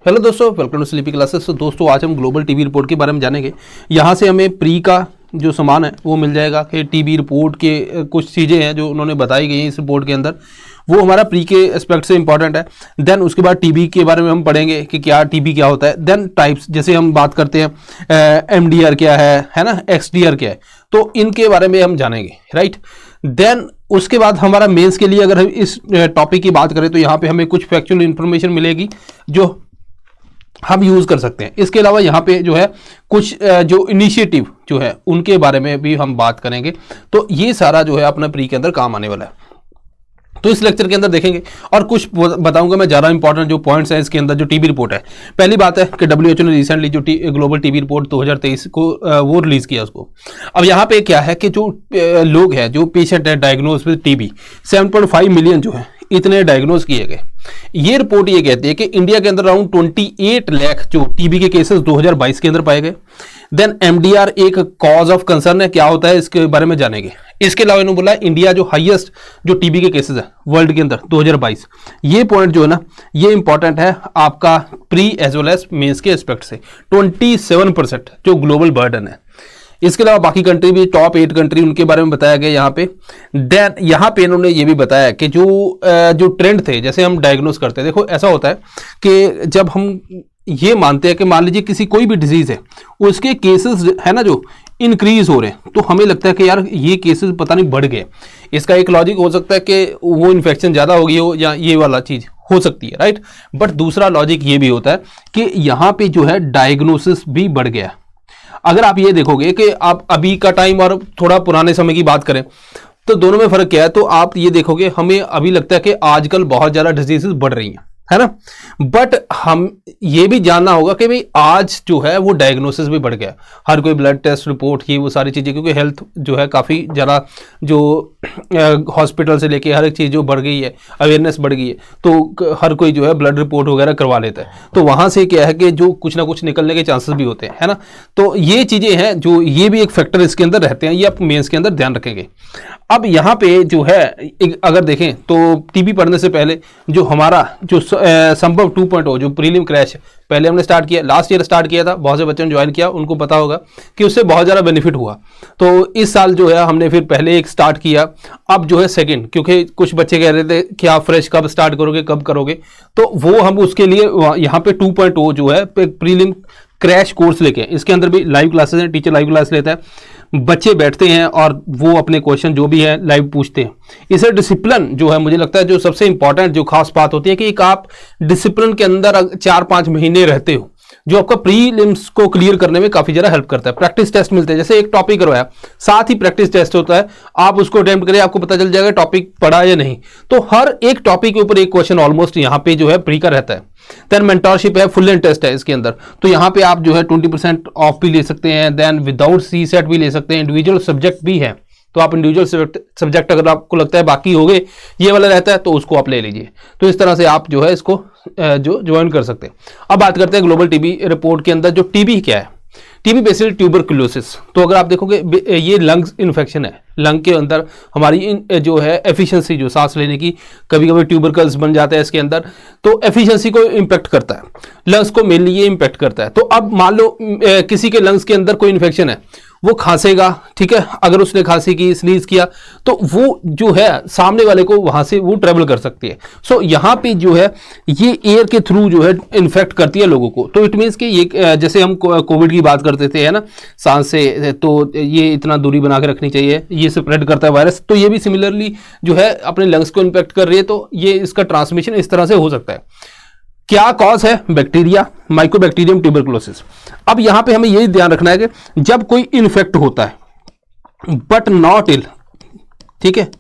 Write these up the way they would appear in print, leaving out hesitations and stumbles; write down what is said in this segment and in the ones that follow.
Hello दोस्तों, welcome to sleepy classes. तो दोस्तों आज हम ग्लोबल टीबी रिपोर्ट के बारे में जानेंगे। यहाँ से हमें प्री का जो सामान है वो मिल जाएगा कि टीबी रिपोर्ट के कुछ चीज़ें हैं जो उन्होंने बताई गई हैं इस रिपोर्ट के अंदर, वो हमारा प्री के एस्पेक्ट से इंपॉर्टेंट है। देन उसके बाद टीबी के बारे में हम पढ़ेंगे कि क्या टीबी क्या होता है। देन टाइप्स, जैसे हम बात करते हैं एमडीआर क्या है ना, एक्सडीआर क्या है, तो इनके बारे में हम जानेंगे, राइट। देन उसके बाद हमारा मेंस के लिए अगर हम इस टॉपिक की बात करें तो यहाँ पे हमें कुछ फैक्चुअल इंफॉर्मेशन मिलेगी जो हम यूज कर सकते हैं। इसके अलावा यहाँ पे जो है कुछ जो इनिशिएटिव जो है उनके बारे में भी हम बात करेंगे। तो ये सारा जो है अपना प्री के अंदर काम आने वाला है, तो इस लेक्चर के अंदर देखेंगे। और कुछ बताऊंगा मैं ज़्यादा इंपॉर्टेंट जो पॉइंट्स हैं इसके अंदर जो टीबी रिपोर्ट है। पहली बात है कि WHO ने रिसेंटली जो ग्लोबल टीबी रिपोर्ट 2023 को वो रिलीज किया उसको। अब यहाँ पे क्या है कि जो लोग हैं, जो पेशेंट है डायग्नोज विद टीबी, 7.5 मिलियन जो है इतने डायग्नोज किए गए। ये रिपोर्ट ये कहती है कि इंडिया के अंदर अराउंड 28 लाख जो टीबी के केसेस 2022 के अंदर पाए गए। देन एमडीआर एक कॉज ऑफ कंसर्न है, क्या होता है इसके बारे में जानेंगे। इसके अलावा इन्होंने बोला इंडिया जो हाईएस्ट जो टीबी के केसेस है वर्ल्ड के अंदर 2022, ये पॉइंट जो है ना ये इंपॉर्टेंट है आपका pre as well as mains के एस्पेक्ट से। 27% जो ग्लोबल बर्डन है। इसके अलावा बाकी कंट्री भी टॉप 8 कंट्री उनके बारे में बताया गया यहाँ पे। देन यहाँ पे इन्होंने ये भी बताया कि जो ट्रेंड थे, जैसे हम डायग्नोस करते हैं, देखो ऐसा होता है कि जब हम ये मानते हैं कि मान लीजिए किसी कोई भी डिजीज है उसके केसेस है ना जो इंक्रीज हो रहे हैं, तो हमें लगता है कि यार ये केसेस पता नहीं बढ़ गए। इसका एक लॉजिक हो सकता है कि वो इन्फेक्शन ज़्यादा हो गई हो या ये वाला चीज़ हो सकती है, राइट। बट दूसरा लॉजिक ये भी होता है कि यहाँ पे जो है डायग्नोसिस भी बढ़ गया। अगर आप ये देखोगे कि आप अभी का टाइम और थोड़ा पुराने समय की बात करें तो दोनों में फर्क क्या है, तो आप ये देखोगे हमें अभी लगता है कि आजकल बहुत ज़्यादा डिजीजेस बढ़ रही हैं, है ना। बट हम ये भी जानना होगा कि भाई आज जो है वो डायग्नोसिस भी बढ़ गया। हर कोई ब्लड टेस्ट रिपोर्ट ये वो सारी चीज़ें, क्योंकि हेल्थ जो है काफ़ी ज़्यादा जो हॉस्पिटल से लेके हर एक चीज़ जो बढ़ गई है, अवेयरनेस बढ़ गई है, तो हर कोई जो है ब्लड रिपोर्ट वगैरह करवा लेता है। तो वहाँ से क्या है कि जो कुछ ना कुछ निकलने के चांसेस भी होते हैं, है ना। तो ये चीज़ें हैं जो ये भी एक फैक्टर इसके अंदर रहते हैं, ये आप मेंस के अंदर ध्यान रखेंगे। अब यहाँ पे जो है अगर देखें तो टीबी पढ़ने से पहले जो हमारा जो संभव 2.0 जो प्रीलिम क्रैश पहले हमने स्टार्ट किया, लास्ट ईयर स्टार्ट किया था, बहुत से बच्चों ने ज्वाइन किया, उनको पता होगा कि उससे बहुत ज़्यादा बेनिफिट हुआ। तो इस साल जो है हमने फिर पहले एक स्टार्ट किया, अब जो है सेकंड, क्योंकि कुछ बच्चे कह रहे थे कि आप फ्रेश कब स्टार्ट करोगे, कब करोगे, तो वो हम उसके लिए यहाँ पे 2.0 जो है प्रीलिम क्रैश कोर्स लेके, इसके अंदर भी लाइव क्लासेस हैं, टीचर लाइव क्लास लेता है, बच्चे बैठते हैं और वो अपने क्वेश्चन जो भी है लाइव पूछते हैं। इसे डिसिप्लिन जो है मुझे लगता है जो सबसे इंपॉर्टेंट जो खास बात होती है कि एक आप डिसिप्लिन के अंदर 4-5 महीने रहते हो, जो आपका प्रीलिम्स को क्लियर करने में काफी ज्यादा हेल्प करता है। प्रैक्टिस टेस्ट मिलते हैं, जैसे एक टॉपिक करवाया साथ ही प्रैक्टिस टेस्ट होता है, आप उसको अटेम्प्ट करें, आपको पता चल जाएगा टॉपिक पढ़ा या नहीं। तो हर एक टॉपिक के ऊपर एक क्वेश्चन ऑलमोस्ट यहाँ पे जो है प्री का रहता है। देन मेंटरशिप है, फुल एंड टेस्ट है इसके अंदर, तो यहाँ पे आप जो है 20% ऑफ भी ले सकते हैं। देन विदाउट CSET भी ले सकते हैं, इंडिविजुअल सब्जेक्ट भी है, तो आप इंडिविजुअल सब्जेक्ट अगर आपको लगता है बाकी हो गए ये वाला रहता है तो उसको आप ले लीजिए। तो इस तरह से आप जो है इसको जो ज्वाइन कर सकते हैं। अब बात करते हैं ग्लोबल टीबी रिपोर्ट के अंदर जो टीबी क्या है। टीबी बेसिकली ट्यूबरकुलोसिस, तो अगर आप देखोगे ये लंग्स इन्फेक्शन है, लंग के अंदर हमारी जो है एफिशिएंसी जो सांस लेने की, कभी कभी ट्यूबरकल्स बन जाता है इसके अंदर, तो एफिशिएंसी को इम्पेक्ट करता है, लंग्स को मेनली ये इम्पेक्ट करता है। तो अब मान लो किसी के लंग्स के अंदर कोई इन्फेक्शन है, वो खांसेगा, ठीक है, अगर उसने खांसी की, स्नीज किया, तो वो जो है सामने वाले को वहां से वो ट्रेवल कर सकती है। सो यहाँ पे जो है ये एयर के थ्रू जो है इन्फेक्ट करती है लोगों को। तो इट मीन्स कि ये जैसे हम कोविड की बात करते थे, है ना, सांस से, तो ये इतना दूरी बना के रखनी चाहिए, ये स्प्रेड करता है वायरस, तो ये भी सिमिलरली जो है अपने लंग्स को इम्पेक्ट कर रही है, तो ये इसका ट्रांसमिशन इस तरह से हो सकता है। क्या कॉज है? Bacteria, Mycobacterium tuberculosis. अब यहां पे हमें यही ध्यान रखना है कि जब कोई इन्फेक्ट होता है बट नॉट इल, ठीक है,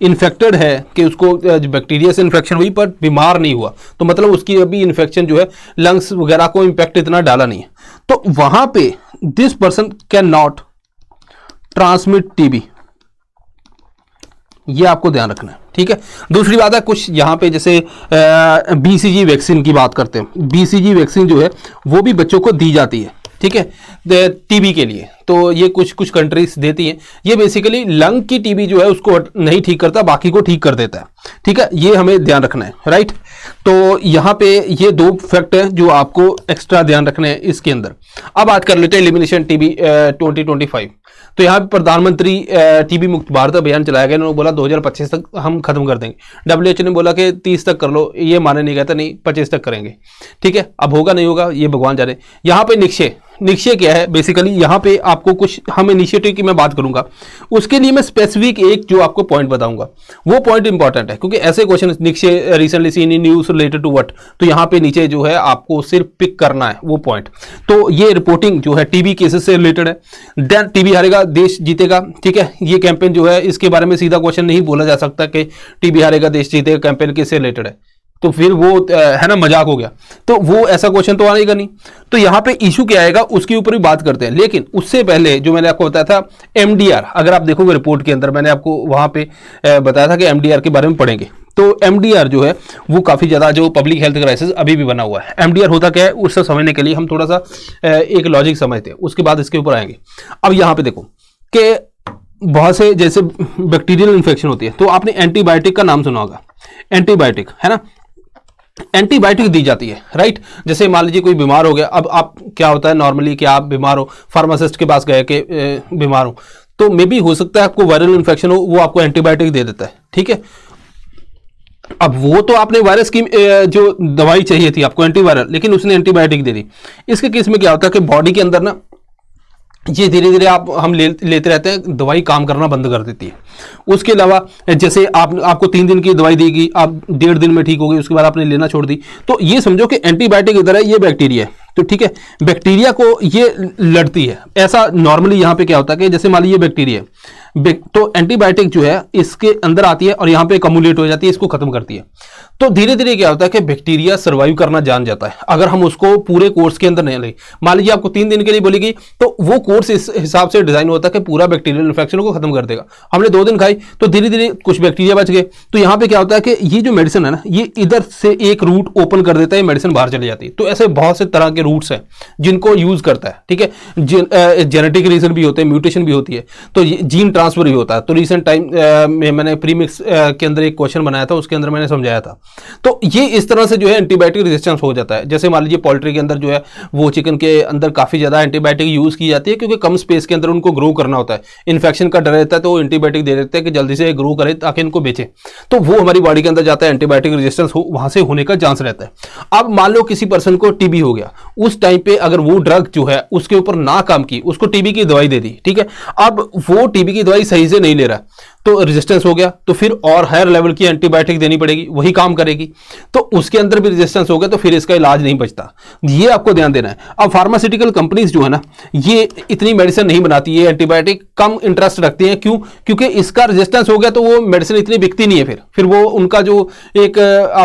इन्फेक्टेड है कि उसको बैक्टीरिया से इन्फेक्शन हुई पर बीमार नहीं हुआ, तो मतलब उसकी अभी इन्फेक्शन जो है लंग्स वगैरह को इम्पैक्ट इतना डाला नहीं है, तो वहां पे this person can not transmit TB, ये आपको ध्यान रखना है, ठीक है। दूसरी बात है कुछ यहाँ पे जैसे BCG वैक्सीन की बात करते हैं, BCG वैक्सीन जो है वो भी बच्चों को दी जाती है, ठीक है। टीबी के लिए। तो ये कुछ कुछ कंट्रीज देती हैं। ये बेसिकली लंग की टीबी जो है उसको नहीं ठीक करता, बाकी को ठीक कर देता है। ठीक है, ये हमें ध्यान रखना है, राइट। तो यहाँ पे ये 2 फैक्ट है जो आपको एक्स्ट्रा ध्यान रखने हैं इसके अंदर। अब बात कर लेते हैं एलिमिनेशन टीबी 2025। तो यहाँ पे प्रधानमंत्री टीबी मुक्त भारत अभियान चलाया गया। उन्होंने बोला 2025 तक हम खत्म कर देंगे। WHO ने बोला कि 30 तक कर लो, ये माने नहीं कहता, नहीं 25 तक करेंगे। ठीक है, अब होगा नहीं होगा ये भगवान जाने। यहाँ पे निश्चय क्या है बेसिकली, यहाँ पे आपको कुछ हम इनिशिएटिव की मैं बात करूंगा, उसके लिए मैं स्पेसिफिक एक जो आपको पॉइंट बताऊंगा, वो पॉइंट इंपॉर्टेंट है क्योंकि ऐसे क्वेश्चन निश्चय recently seen in news related to what, तो यहाँ पे नीचे जो है आपको सिर्फ पिक करना है वो पॉइंट। तो ये रिपोर्टिंग जो है टीबी केसेस से रिलेटेड है। देन टीबी हारेगा देश जीतेगा। ठीक है, ये कैंपेन जो है इसके बारे में सीधा क्वेश्चन नहीं बोला जा सकता कि टीबी हारेगा देश जीतेगा कैंपेन किससे रिलेटेड है, तो फिर वो है ना मजाक हो गया। तो वो ऐसा क्वेश्चन तो आएगा नहीं। तो यहाँ पे इशू क्या आएगा उसके ऊपर भी बात करते हैं। लेकिन उससे पहले जो मैंने आपको बताया था एमडीआर, अगर आप देखोगे रिपोर्ट के अंदर मैंने आपको वहां पे बताया था कि एमडीआर के बारे में पढ़ेंगे। तो एमडीआर जो है वो काफी ज्यादा जो पब्लिक हेल्थ क्राइसिस अभी भी बना हुआ है। एमडीआर होता क्या है उससे समझने के लिए हम थोड़ा सा एक लॉजिक समझते हैं, उसके बाद इसके ऊपर आएंगे। अब यहाँ पे देखो कि बहुत से जैसे बैक्टीरियल इन्फेक्शन होती है, तो आपने एंटीबायोटिक का नाम सुना होगा, एंटीबायोटिक है ना, एंटीबायोटिक दी जाती है, राइट। जैसे मान लीजिए कोई बीमार हो गया, अब आप क्या होता है नॉर्मली कि आप बीमार हो, फार्मासिस्ट के पास गए कि बीमार हो, तो मे बी हो सकता है आपको वायरल इन्फेक्शन हो, वो आपको एंटीबायोटिक दे देता है। ठीक है, अब वो तो आपने वायरस की जो दवाई चाहिए थी आपको एंटीवायरल, लेकिन उसने एंटीबायोटिक दे दी। इसके केस में क्या होता है कि बॉडी के अंदर ना ये धीरे धीरे हम लेते रहते हैं, दवाई काम करना बंद कर देती है। उसके अलावा जैसे आपको 3 दिन की दवाई देगी, आप 1.5 दिन में ठीक हो गई, उसके बाद आपने लेना छोड़ दी, तो ये समझो कि एंटीबायोटिक इधर है, ये बैक्टीरिया है। तो ठीक है, बैक्टीरिया को ये लड़ती है। ऐसा नॉर्मली यहाँ पे क्या होता है कि जैसे मान लीजिए बैक्टीरिया, तो एंटीबायोटिक जो है इसके अंदर आती है और यहाँ पे कम्युलेट हो जाती है, इसको खत्म करती है। तो धीरे धीरे क्या होता है कि बैक्टीरिया सर्वाइव करना जान जाता है अगर हम उसको पूरे कोर्स के अंदर नहीं ले। मान लीजिए आपको 3 दिन के लिए बोलेगी, तो वो कोर्स इस हिसाब से डिजाइन होता है कि पूरा बैक्टीरियल इन्फेक्शन को खत्म कर देगा। हमने 2 दिन खाई तो धीरे धीरे कुछ बैक्टीरिया बच गए। तो यहाँ पे क्या होता है कि ये जो मेडिसिन है ना, ये इधर से एक रूट ओपन कर देता है, मेडिसिन बाहर चली जाती है। तो ऐसे बहुत से तरह के रूट्स हैं जिनको यूज करता है। ठीक है, जेनेटिक रीजन भी होते हैं, म्यूटेशन भी होती है, तो जीन ट्रांसफर भी होता है। तो रिसेंट टाइम में मैंने प्रीमिक्स के अंदर एक क्वेश्चन बनाया था, उसके अंदर मैंने समझाया था। तो ये इस तरह से जो है एंटीबायोटिक रेजिस्टेंस हो जाता है। जैसे मान लीजिए पोल्ट्री के अंदर जो है वो चिकन के अंदर काफी ज्यादा एंटीबायोटिक यूज की जाती है, क्योंकि कम स्पेस के अंदर उनको ग्रो करना होता है, इन्फेक्शन का डर रहता है, तो एंटीबायोटिक दे देते हैं कि जल्दी से ग्रो करे ताकि इनको बेचे। तो वो हमारी बॉडी के अंदर जाता है, एंटीबायोटिक रेजिस्टेंस वहां से होने का चांस रहता है। अब मान लो किसी पर्सन को टीबी हो गया, उस टाइम पे अगर वो ड्रग जो है उसके ऊपर ना काम की, उसको टीबी की दवाई दे दी, ठीक है, अब वो टीबी की दवाई सही से नहीं ले रहा, तो रेजिस्टेंस हो गया, तो फिर और हायर लेवल की एंटीबायोटिक देनी पड़ेगी, वही काम करेगी। तो उसके अंदर भी रेजिस्टेंस हो गया तो फिर इसका इलाज नहीं बचता। ये आपको ध्यान देना है। अब फार्मास्यूटिकल कंपनीज जो है ना, ये इतनी मेडिसिन नहीं बनाती है, एंटीबायोटिक कम इंटरेस्ट रखती हैं। क्यों? क्योंकि इसका रेजिस्टेंस हो गया तो वो मेडिसिन इतनी बिकती नहीं है, फिर वो उनका जो एक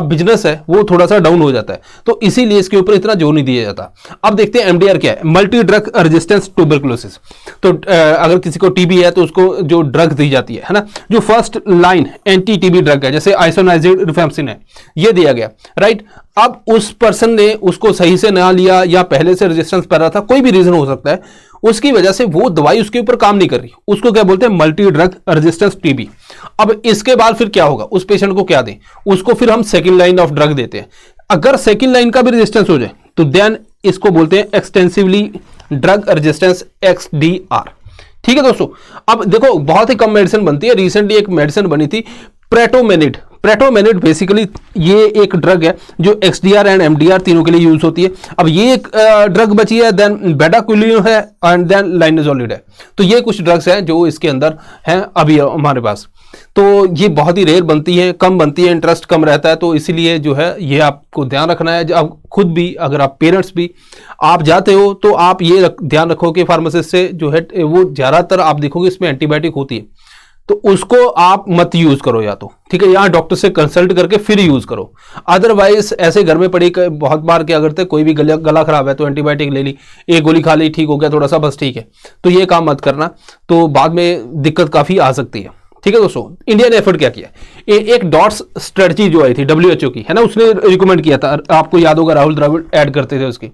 बिजनेस है वो थोड़ा सा डाउन हो जाता है। तो इसीलिए इसके ऊपर इतना जोर नहीं दिया जाता। अब देखते हैं एमडीआर क्या है, मल्टी ड्रग रेजिस्टेंस ट्यूबरकुलोसिस। तो अगर किसी को टीबी है तो उसको जो ड्रग दी जाती है ना, जो first line anti TB drug है, जैसे आइसोनाइजिड रिफेम्पसिन है, ये दिया गया, राइट। अब उस पर्सन ने उसको सही से ना लिया या पहले से रेजिस्टेंस कर रहा था, कोई भी रीजन हो सकता है, उसकी वजह से वो दवाई उसके ऊपर काम नहीं कर रही, उसको क्या बोलते हैं, मल्टी ड्रग रेजिस्टेंस टीबी। अब इसके बाद फिर क्या होगा, उस पेशेंट को क्या दें, उसको फिर हम सेकेंड लाइन ऑफ ड्रग देते हैं। अगर सेकेंड लाइन का भी रेजिस्टेंस हो जाए तो देन इसको बोलते हैं एक्सटेंसिवली ड्रग रेजिस्टेंस, XDR। ठीक है दोस्तों, अब देखो बहुत ही कम मेडिसिन बनती है। रिसेंटली एक मेडिसिन बनी थी प्रेटोमेनिड। प्रेटोमेनिड बेसिकली ये एक ड्रग है जो XDR एंड MDR तीनों के लिए यूज होती है। अब ये एक ड्रग बची है, देन बेडाक्विलिन है एंड देन लाइनोजोलिड है। तो ये कुछ ड्रग्स हैं जो इसके अंदर हैं अभी हमारे पास। तो ये बहुत ही रेयर बनती है, कम बनती है, इंटरेस्ट कम रहता है, तो इसीलिए जो है ये आपको ध्यान रखना है। आप खुद भी, अगर आप पेरेंट्स भी आप जाते हो तो आप ये ध्यान रखो कि फार्मासिस्ट से जो है वो ज़्यादातर आप देखोगे इसमें एंटीबायोटिक होती है, तो उसको आप मत यूज करो या तो, ठीक है, यहाँ डॉक्टर से कंसल्ट करके फिर यूज करो। अदरवाइज ऐसे घर में पड़ी बहुत बार क्या करते हैं, कोई भी गला खराब है तो एंटीबायोटिक ले ली, एक गोली खा ली, ठीक हो गया थोड़ा सा, बस ठीक है, तो ये काम मत करना, तो बाद में दिक्कत काफी आ सकती है। ठीक है दोस्तों, इंडिया ने एफर्ट क्या किया, एक डॉट्स स्ट्रेटजी जो आई थी WHO की, है ना, उसने रिकमेंड किया था, आपको याद होगा राहुल द्रविड़ ऐड करते थे उसकी।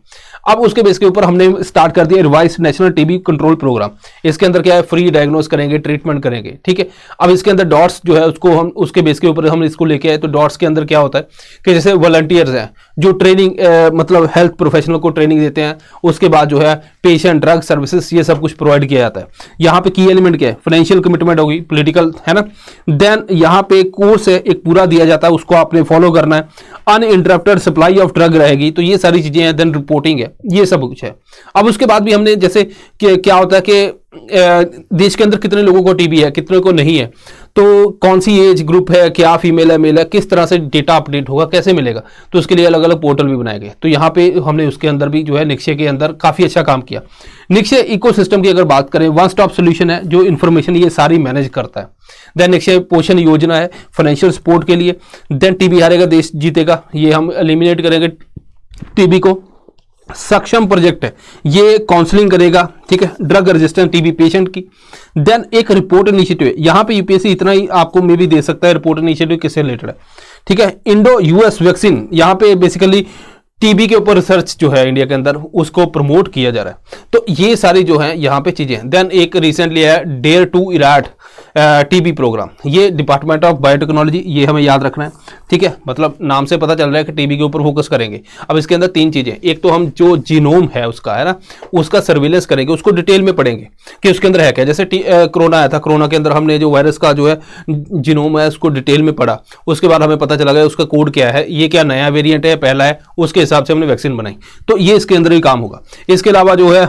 अब उसके बेस के ऊपर हमने स्टार्ट कर दिया revise national TB control programme. इसके अंदर क्या है, फ्री डायग्नोस करेंगे, ट्रीटमेंट करेंगे, ठीक है। अब इसके अंदर डॉट्स जो है उसको हम उसके बेस के ऊपर हम इसको लेके आए। तो डॉट्स के अंदर क्या होता है कि जैसे वॉलंटियर्स हैं जो ट्रेनिंग मतलब हेल्थ प्रोफेशनल को ट्रेनिंग देते हैं, उसके बाद जो है पेशेंट ड्रग सर्विसेज ये सब कुछ प्रोवाइड किया जाता है। यहाँ पे की एलिमेंट क्या है, फाइनेंशियल कमिटमेंट होगी, पॉलिटिकल, है ना। देन यहाँ पे कोर्स है एक पूरा दिया जाता है, उसको आपने फॉलो करना है। अनइंटरप्टेड सप्लाई ऑफ ड्रग रहेगी, तो ये सारी चीजें हैं। देन रिपोर्टिंग है, ये सब कुछ है। अब उसके बाद भी हमने जैसे क्या होता है कि देश के अंदर कितने लोगों को टीबी है, कितने को नहीं है, तो कौन सी एज ग्रुप है, क्या फीमेल है मेल है, किस तरह से डेटा अपडेट होगा, कैसे मिलेगा, तो उसके लिए अलग अलग पोर्टल भी बनाए गए। तो यहाँ पे हमने उसके अंदर भी जो है निक्षय के अंदर काफी अच्छा काम किया। निक्षय इकोसिस्टम की अगर बात करें, वन स्टॉप सोल्यूशन है जो इन्फॉर्मेशन ये सारी मैनेज करता है। देन निक्षय पोषण योजना है फाइनेंशियल सपोर्ट के लिए। देन टीबी हारेगा देश जीतेगा, ये हम एलिमिनेट करेंगे टीबी को। सक्षम प्रोजेक्ट है, ये काउंसलिंग करेगा, ठीक है, ड्रग रेजिस्टेंट टीबी पेशेंट की। देन एक रिपोर्ट इनिशिएटिव है, यहां पे यूपीएससी इतना ही आपको मे भी दे सकता है, रिपोर्ट इनिशिएटिव किससे रिलेटेड है, ठीक है। इंडो यूएस वैक्सीन, यहां पे बेसिकली टीबी के ऊपर रिसर्च जो है इंडिया के अंदर उसको प्रमोट किया जा रहा है। तो ये सारी जो है यहाँ पे चीजें हैं। देन एक रिसेंटली है डेयर टू इराट टीबी प्रोग्राम, ये डिपार्टमेंट ऑफ बायोटेक्नोलॉजी, ये हमें याद रखना है, ठीक है। मतलब नाम से पता चल रहा है कि टीबी के ऊपर फोकस करेंगे। अब इसके अंदर तीन चीजें, एक तो हम जो जीनोम है उसका, है ना, उसका सर्विलेंस करेंगे, उसको डिटेल में पढ़ेंगे कि उसके अंदर है क्या। जैसे कोरोना आया था, कोरोना के अंदर हमने जो वायरस का जो है जीनोम है उसको डिटेल में पढ़ा, उसके बाद हमें पता चला गया उसका कोड क्या है, ये क्या नया वेरिएंट है, पहला है, उसके हिसाब से हमने वैक्सीन बनाई। तो ये इसके अंदर ही काम होगा। इसके अलावा जो है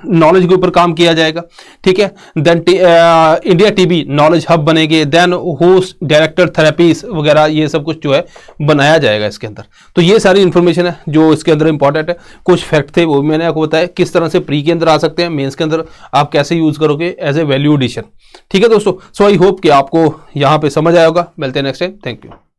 नॉलेज के ऊपर काम किया जाएगा, ठीक है। Then India TB knowledge hub बनेंगे। देन होस्ट डायरेक्टर थेरेपीज वगैरह ये सब कुछ जो है बनाया जाएगा इसके अंदर। तो ये सारी इंफॉर्मेशन है जो इसके अंदर इंपॉर्टेंट है। कुछ फैक्ट थे वो मैंने आपको बताया, किस तरह से प्री के अंदर आ सकते हैं, मेंस के अंदर आप कैसे यूज करोगे एज ए वैल्यू एडिशन, ठीक है दोस्तों। सो आई होप कि आपको यहाँ पे समझ आया होगा। मिलते हैं नेक्स्ट टाइम, थैंक यू।